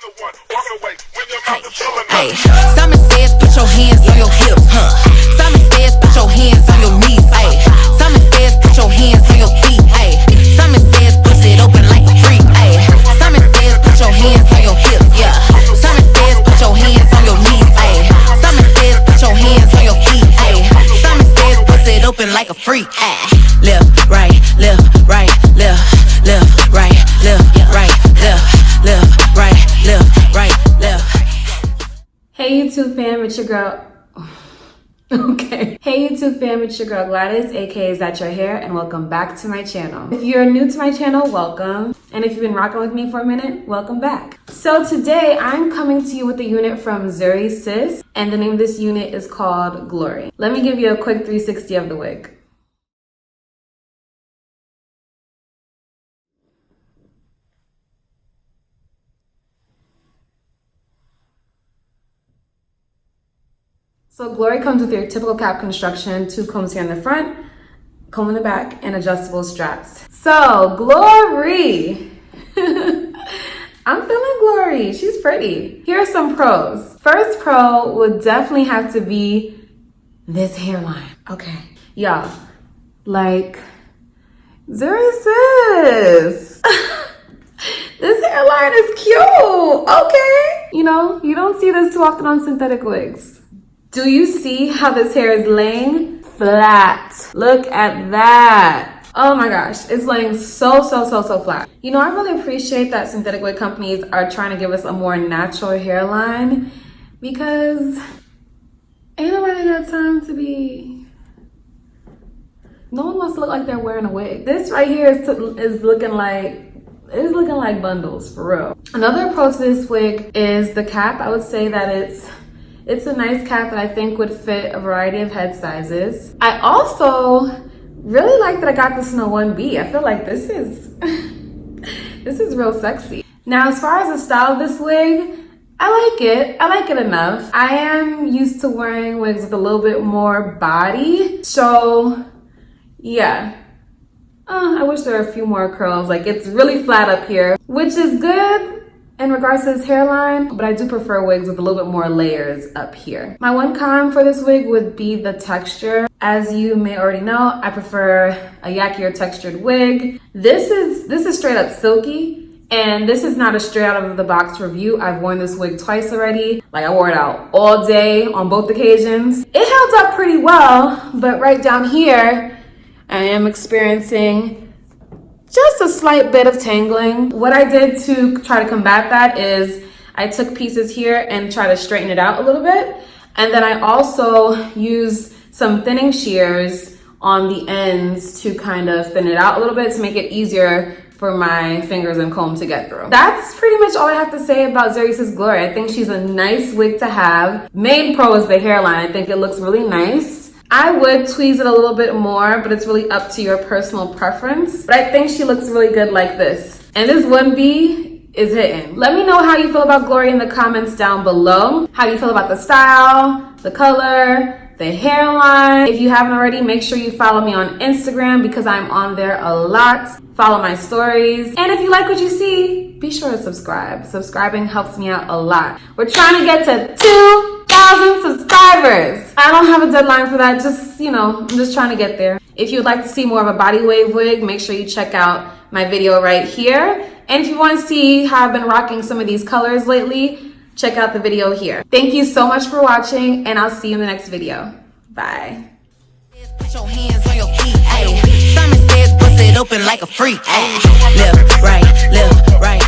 Hey, Simon says put your hands on your hips, huh? Simon says put your hands on your knees, ayy. Simon says put your hands on your feet, ayy. Simon says bust it open like a freak, ayy. Simon says put your hands on your hips, yeah. Simon says put your hands on your knees, ayy. Simon says put your hands on your feet, ayy. Simon says bust it open like a freak, ayy. Left, right, left, right, left, left, right, left, right, left, left, right, left, right, left. Hey YouTube fam, it's your girl. Okay. Hey YouTube fam, it's your girl Gwladys, aka Is That Your Hair, and welcome back to my channel. If you're new to my channel, welcome. And if you've been rocking with me for a minute, welcome back. So today I'm coming to you with a unit from Zury Sis, and the name of this unit is called Glory. Let me give you a quick 360 of the wig. So Glory comes with your typical cap construction, 2 combs here in the front, comb in the back, and adjustable straps. So Glory, I'm feeling Glory, she's pretty. Here are some pros. First pro would definitely have to be this hairline. Okay, y'all, like, Zury Sis. This hairline is cute, okay? You know, you don't see this too often on synthetic wigs. Do you see how this hair is laying flat? Look at that. Oh my gosh, it's laying so flat. You know, I really appreciate that synthetic wig companies are trying to give us a more natural hairline, because ain't nobody got time to be... No one wants to look like they're wearing a wig. This right here is looking like bundles, for real. Another pro to this wig is the cap. I would say that it's a nice cap that I think would fit a variety of head sizes. I also really like that I got this in a 1B. I feel like this is this is real sexy. Now, as far as the style of this wig, I like it. I like it enough. I am used to wearing wigs with a little bit more body. So yeah. I wish there were a few more curls. Like, it's really flat up here, which is good in regards to this hairline, but I do prefer wigs with a little bit more layers up here. My one con for this wig would be the texture. As you may already know, I prefer a yackier textured wig. This is straight up silky, and this is not a straight out of the box review. I've worn this wig twice already. Like, I wore it out all day on both occasions. It held up pretty well, but right down here, I am experiencing just a slight bit of tangling. What I did to try to combat that is I took pieces here and try to straighten it out a little bit. And then I also used some thinning shears on the ends to kind of thin it out a little bit to make it easier for my fingers and comb to get through. That's pretty much all I have to say about Zury Sis Glory. I think she's a nice wig to have. Main pro is the hairline. I think it looks really nice. I would tweeze it a little bit more, but it's really up to your personal preference. But I think she looks really good like this. And this 1B is hitting. Let me know how you feel about Glory in the comments down below. How do you feel about the style, the color, the hairline? If you haven't already, make sure you follow me on Instagram because I'm on there a lot. Follow my stories. And if you like what you see, be sure to subscribe. Subscribing helps me out a lot. We're trying to get to 2,000 subscribers. I don't have a deadline for that. Just, you know, I'm just trying to get there. If you'd like to see more of a body wave wig, make sure you check out my video right here. And if you want to see how I've been rocking some of these colors lately, check out the video here. Thank you so much for watching, and I'll see you in the next video. Bye. Put your hands on your feet, ayy. Simon says bust it open like a freak, ayy. Left, right,